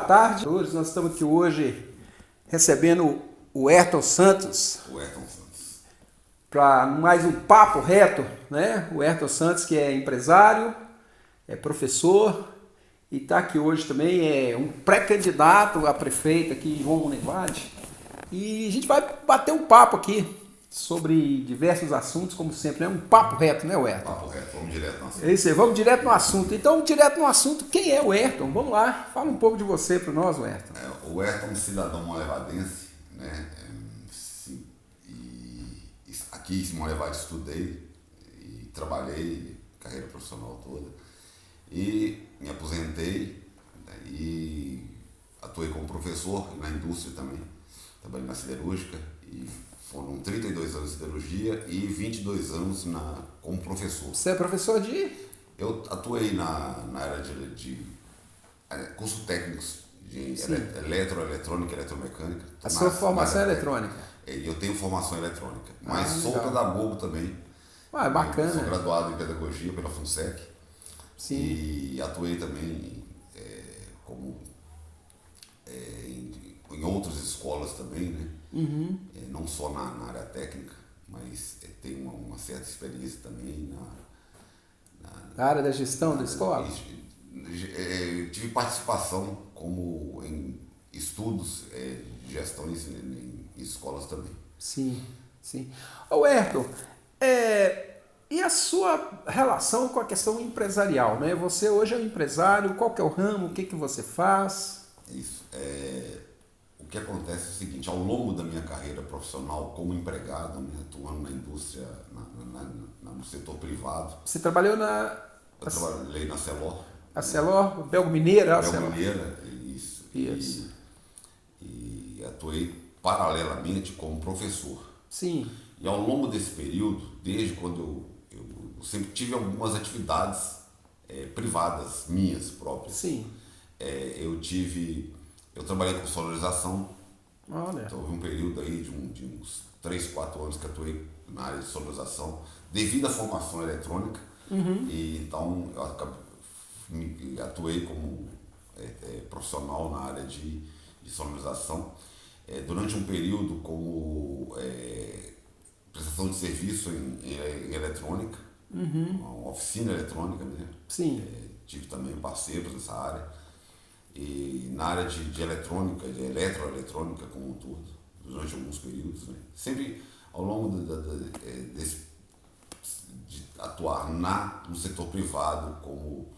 tarde. Nós estamos aqui hoje recebendo o Ayrton Santos. Para mais um papo reto, né? O Ayrton Santos, que é empresário, é professor e está aqui hoje também, é um pré-candidato a prefeito aqui em João Monlevade. E a gente vai bater um papo aqui sobre diversos assuntos, como sempre, né? Um papo reto, né, Ayrton? Papo reto, vamos direto no assunto. É isso aí, vamos direto no assunto. Então, direto no assunto, quem é o Ayrton? Vamos lá, fala um pouco de você para nós, Ayrton. O Ayrton é um cidadão monlevadense, né? Aqui em Monlevade estudei e trabalhei, carreira profissional toda. E me aposentei, né? E atuei como professor na indústria também. Trabalhei na siderúrgica e foram 32 anos de siderurgia e 22 anos como professor. Você é professor de? Eu atuei na área de curso técnicos de eletrônica e eletromecânica. A sua formação é eletrônica? Eu tenho formação eletrônica, mas sou pedagogo também. Ah, é bacana. Sou graduado em pedagogia pela FUNSEC. Sim. E atuei também em outras escolas também, né? Uhum. Não só na área técnica, mas tenho uma certa experiência também Na área da gestão da escola? Tive participação em estudos de gestões em escolas também. Sim, sim. Ô Ayrton, e a sua relação com a questão empresarial, né? Você hoje é um empresário, qual que é o ramo, o que você faz? Isso. O que acontece é o seguinte, ao longo da minha carreira profissional como empregado, né, atuando na indústria, no setor privado. Você trabalhou Eu trabalhei na Celor. A Celor, Belgo Mineira? Belgo Mineira, isso. E atuei paralelamente como professor. Sim. E ao longo desse período, desde quando eu sempre tive algumas atividades privadas, minhas próprias. Sim. Eu trabalhei com sonorização. Olha. Então, houve um período aí de uns 3, 4 anos que atuei na área de sonorização, devido à formação eletrônica. Uhum. E então eu atuei como profissional na área de sonorização. Durante um período como prestação de serviço em eletrônica, uma oficina eletrônica mesmo. Sim. Tive também parceiros nessa área. E na área de eletrônica, de eletroeletrônica como um todo, durante alguns períodos, né? Sempre ao longo de atuar no setor privado como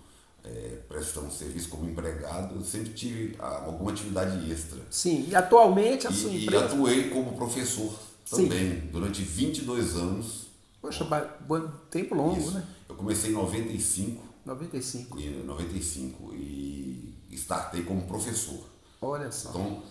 prestando serviço como empregado, eu sempre tive alguma atividade extra. Sim, e atualmente a sua empresa... E atuei como professor também, durante 22 anos. Poxa, tempo longo, Isso. Né? Eu comecei em 95. 95. E startei como professor. Olha só. Então,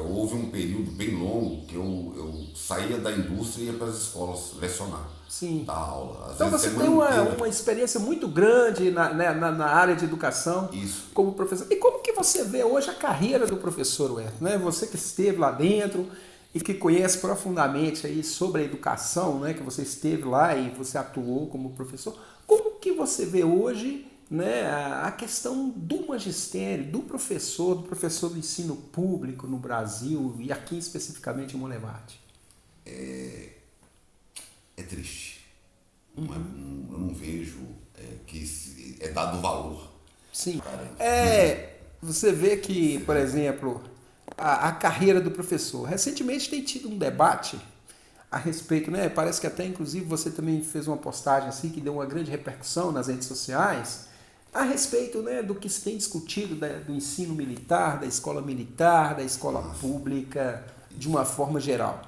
houve um período bem longo que eu saía da indústria e ia para as escolas lecionar. Sim. Dar aula. Então você tem uma experiência muito grande na área de educação. Isso. Como professor. E como que você vê hoje a carreira do professor Ayrton, né? Você que esteve lá dentro e que conhece profundamente aí sobre a educação, né? Que você esteve lá e você atuou como professor. Como que você vê hoje, né, a questão do magistério, do professor do ensino público no Brasil e aqui especificamente em Monlevade? É triste. Eu não vejo que é dado valor. Sim. Você vê que, por exemplo, a carreira do professor. Recentemente tem tido um debate a respeito, né? Parece que até inclusive você também fez uma postagem assim que deu uma grande repercussão nas redes sociais a respeito, né, do que se tem discutido do ensino militar, da escola pública, de uma forma geral.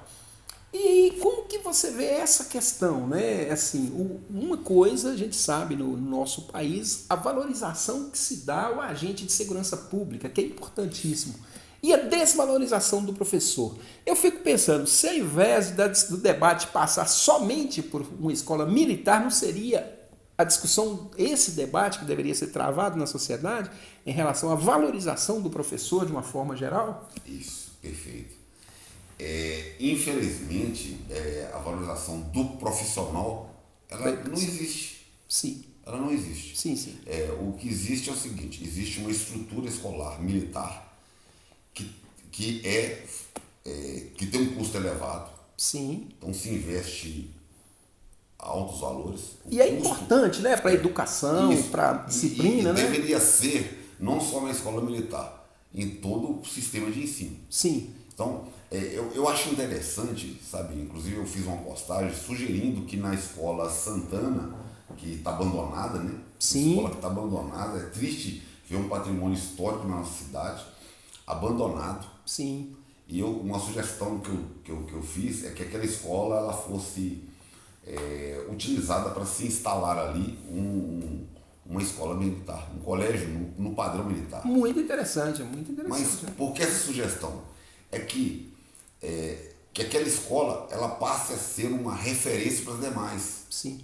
E como que você vê essa questão, né? Assim, uma coisa a gente sabe no nosso país, a valorização que se dá ao agente de segurança pública, que é importantíssimo. E a desvalorização do professor. Eu fico pensando, se ao invés do debate passar somente por uma escola militar, não seria a discussão, esse debate que deveria ser travado na sociedade em relação à valorização do professor de uma forma geral? Isso, perfeito. Infelizmente, a valorização do profissional, ela não existe. Sim. Ela não existe. Sim, sim. O que existe é o seguinte, existe uma estrutura escolar militar que tem um custo elevado, Sim. então se investe altos valores. E é importante, né, para a educação, Isso. para a disciplina, e né? deveria ser não só na escola militar, em todo o sistema de ensino. Sim. Então, eu acho interessante, sabe, inclusive eu fiz uma postagem sugerindo que na escola Santana, que está abandonada, né? Sim. Escola que está abandonada, é triste ver um patrimônio histórico na nossa cidade abandonado. Sim. E uma sugestão que eu fiz é que aquela escola ela fosse utilizada para se instalar ali uma escola militar, um colégio no padrão militar. Muito interessante, muito Mas interessante. por que essa sugestão? É que aquela escola ela passe a ser uma referência para as demais. Sim.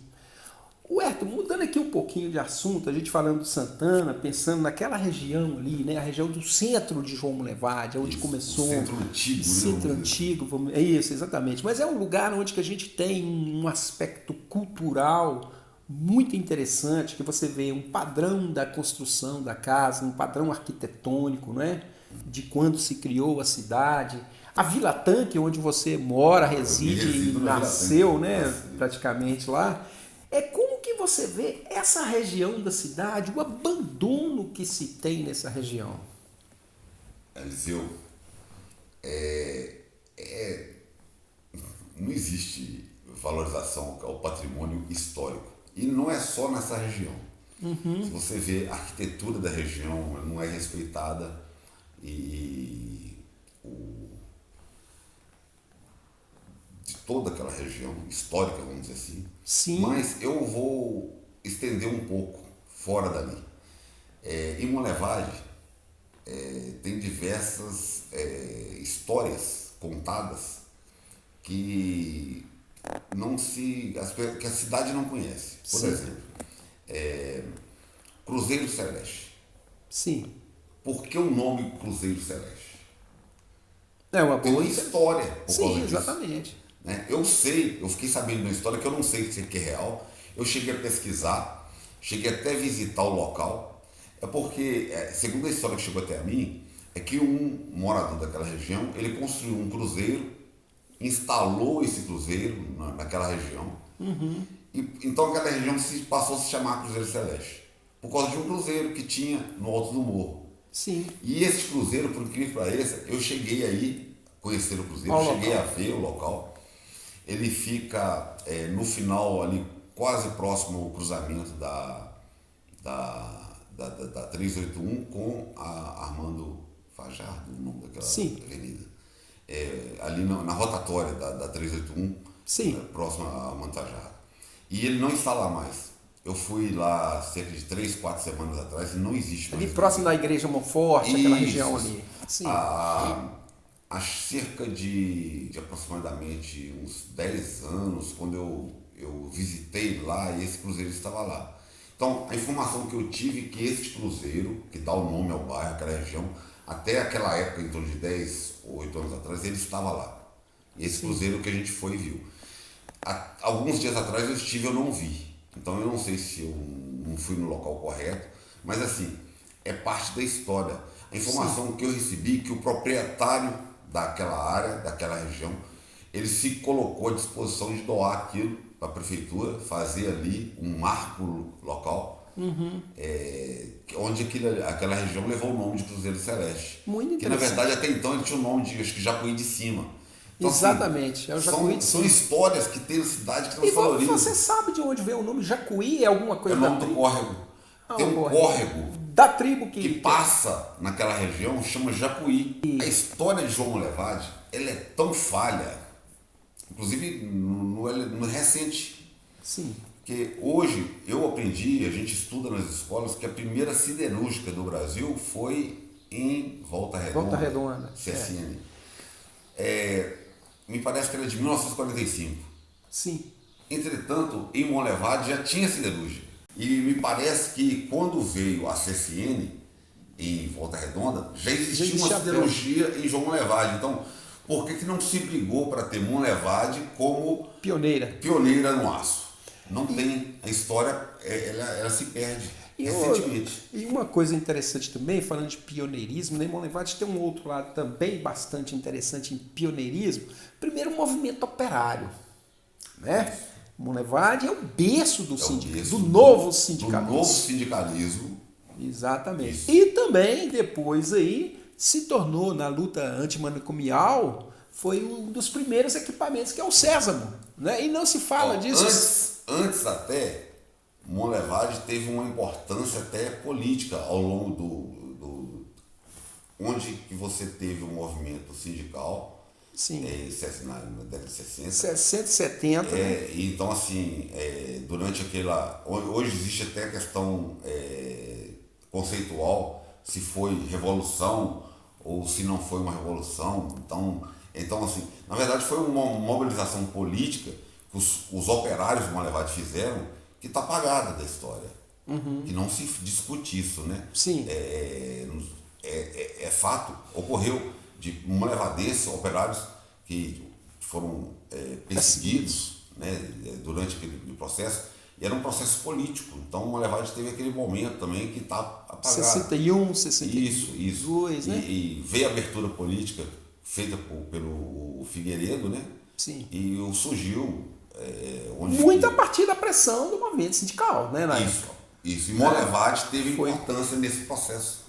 O Herto, mudando aqui um pouquinho de assunto, a gente falando de Santana, pensando naquela região ali, né, a região do centro de João Monlevade, onde Isso, começou. o centro antigo, Centro né? antigo, é isso, exatamente. Mas é um lugar onde que a gente tem um aspecto cultural muito interessante, que você vê um padrão da construção da casa, um padrão arquitetônico, né, de quando se criou a cidade. A Vila Tanque, onde você mora, reside e nasceu, né, praticamente lá. É como que você vê essa região da cidade, o abandono que se tem nessa região? Eliseu, não existe valorização ao patrimônio histórico. E não é só nessa região. Se você vê a arquitetura da região, não é respeitada de toda aquela região histórica, vamos dizer assim. Sim. Mas eu vou estender um pouco fora dali. Em Monlevade tem diversas histórias contadas que que a cidade não conhece. Por Sim. exemplo, Cruzeiro Celeste. Sim. Por que o nome Cruzeiro Celeste? É uma Tem boa uma história por Sim, causa disso. exatamente. Né? Eu fiquei sabendo de uma história que eu não sei se é real. Eu cheguei a pesquisar, cheguei até a visitar o local. É porque, segundo a história que chegou até a mim, é que um morador daquela região, ele construiu um cruzeiro, instalou esse cruzeiro naquela região. Então aquela região passou a se chamar Cruzeiro Celeste, por causa de um cruzeiro que tinha no alto do morro. Sim. E esse cruzeiro, por incrível que pareça, eu cheguei aí conhecer o cruzeiro, Ao cheguei local. a ver o local. Ele fica no final ali, quase próximo ao cruzamento da 381 com a Armando Fajardo, o nome daquela Sim. avenida. Ali na rotatória da 381, Sim. próximo a Armando Fajardo. E ele não está lá mais. Eu fui lá cerca de 3, 4 semanas atrás e não existe mais. Ali próximo da Igreja Monforte, aquela Isso. região ali. Sim. Há cerca de aproximadamente uns 10 anos, quando eu visitei lá e esse cruzeiro estava lá. Então, a informação que eu tive é que esse cruzeiro, que dá o nome ao bairro, aquela região, até aquela época, em torno de 10 ou 8 anos atrás, ele estava lá. E esse cruzeiro que a gente foi e viu. Alguns dias atrás eu estive e eu não vi. Então eu não sei se eu não fui no local correto, mas assim, é parte da história. A informação que eu recebi é que o proprietário daquela área, daquela região, ele se colocou à disposição de doar aquilo para a prefeitura, fazer ali um marco local, onde aquela região levou o nome de Cruzeiro Celeste. Muito que na interessante. verdade até então ele tinha o nome de, acho que Jacuí de Cima. Então, Exatamente, é o Jacuí de são Cima. histórias que tem na cidade que não E se valorizam. você sabe de onde veio o nome Jacuí? É alguma É coisa o da nome do tribo? córrego. Tem um córrego Da tribo que passa naquela região, chama Jacuí. A história de João Monlevade, ela é tão falha, inclusive no recente, Sim. que hoje eu aprendi, a gente estuda nas escolas, que a primeira siderúrgica do Brasil foi em Volta Redonda. Volta Redonda. CSN. Me parece que era de 1945. Sim. Entretanto, em Monlevade já tinha siderúrgica. E me parece que quando veio a CSN em Volta Redonda, já existia uma siderurgia em João Monlevade. Então, por que não se brigou para ter Monlevade como pioneira no aço? Não tem. A história, ela se perde. recentemente. E uma coisa interessante também, falando de pioneirismo, né, Monlevade tem um outro lado também bastante interessante em pioneirismo. Primeiro, o movimento operário, né? Monlevade é o berço do novo sindicalismo. Do novo sindicalismo. Exatamente. Isso. E também, depois aí, se tornou, na luta antimanicomial, foi um dos primeiros equipamentos, que é o Sésamo. Né? E não se fala disso. Antes até, Monlevade teve uma importância até política ao longo onde que você teve um movimento sindical. Sim. Na década de 60. 60 e 70. Né? Então, assim, durante aquela... Hoje existe até a questão conceitual, se foi revolução ou se não foi uma revolução. Então assim, na verdade foi uma mobilização política que os operários do Monlevade fizeram, que está apagada da história. Que não se discute isso, né? Sim. É fato, ocorreu de monlevadenses, operários que foram perseguidos, né, durante aquele processo, e era um processo político. Então o Monlevade teve aquele momento também que está apagado. 61, 62. Isso. Né? E veio a abertura política feita pelo Figueiredo, né? Sim. E surgiu... muito a partir da pressão do movimento sindical, né? Isso. E Monlevade teve importância nesse processo.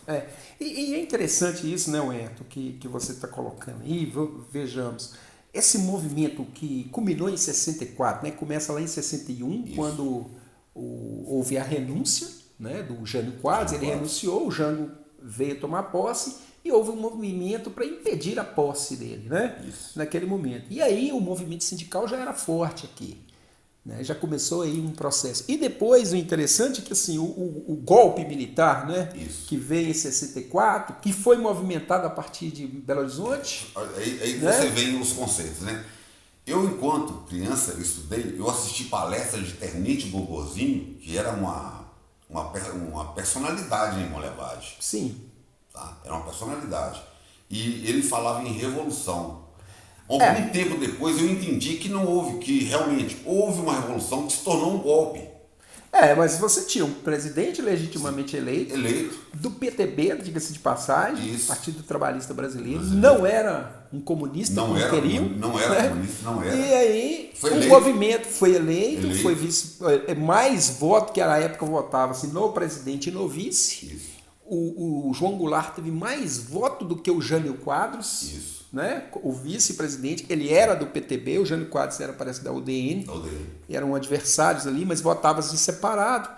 E é interessante isso, né, Wento, que você está colocando aí. Vejamos, esse movimento que culminou em 64, né, começa lá em 61, isso. Quando houve a renúncia, né, do Jânio Quadros, ele renunciou, o Jango veio tomar posse e houve um movimento para impedir a posse dele, né, naquele momento. E aí o movimento sindical já era forte aqui. Né, já começou aí um processo. E depois, o interessante é que assim, o golpe militar, né, que veio em 64, que foi movimentado a partir de Belo Horizonte. Aí né? Você vê os conceitos, né? Eu, enquanto criança, eu assisti palestras de Tenente Gogorzinho, que era uma personalidade em Monlevade. Sim. Tá? Era uma personalidade. E ele falava em revolução. Algum tempo depois eu entendi que realmente houve uma revolução que se tornou um golpe. Mas você tinha um presidente legitimamente eleito. Do PTB, diga-se de passagem, isso. Partido Trabalhista Brasileiro. Não era um comunista, não era comunista, não era. E aí movimento foi eleito. Foi vice, mais voto, que na época votava-se no presidente e no vice. Isso. O João Goulart teve mais voto do que o Jânio Quadros. Isso. Né? O vice-presidente, ele era do PTB, o Jânio Quadros parece da UDN, eram adversários ali, mas votava-se separado.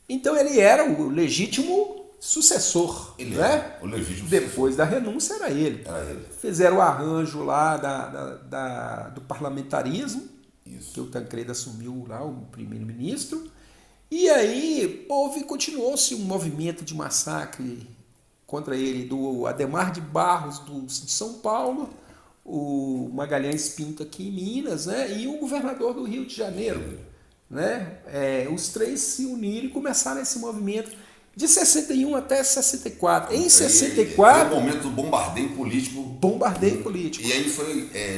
Então ele era o legítimo sucessor. Né? O legítimo Depois da renúncia era ele. Fizeram o arranjo lá do parlamentarismo, que o Tancredo assumiu lá, o primeiro-ministro, e aí continuou-se um movimento de massacre contra ele, do Ademar de Barros de São Paulo, o Magalhães Pinto aqui em Minas, né, e o governador do Rio de Janeiro. Né? Os três se uniram e começaram esse movimento de 61 até 64. Em 64... Foi o momento do bombardeio político. E aí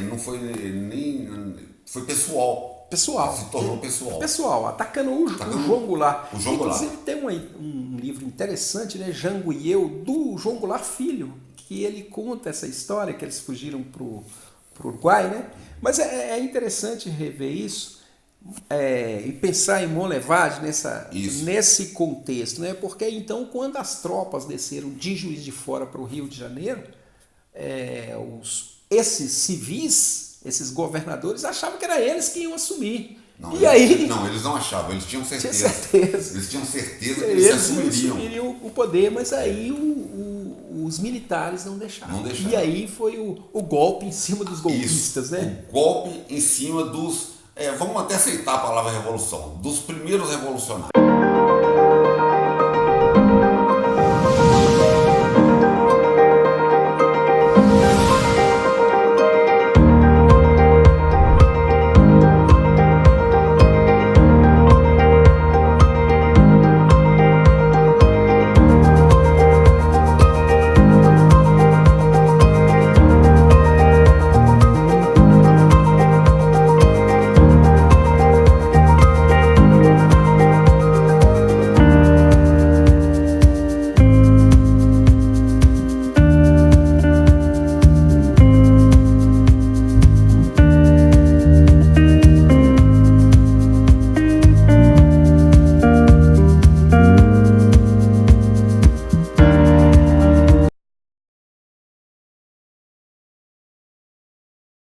não foi nem... Foi pessoal. Se tornou pessoal. Atacando o João Goulart. Inclusive tem um livro interessante, né, Jango e Eu, do João Goulart Filho, que ele conta essa história, que eles fugiram para o Uruguai, né? Mas é interessante rever isso e pensar em Monlevade nesse contexto, né? Porque então, quando as tropas desceram de Juiz de Fora para o Rio de Janeiro, esses civis, esses governadores, achavam que era eles que iam assumir. Eles não achavam, eles tinham certeza. Eles tinham certeza que eles assumiriam o poder, mas aí os militares não deixaram. E aí foi o golpe em cima dos golpistas. Né? O golpe em cima dos... vamos até aceitar a palavra revolução, dos primeiros revolucionários.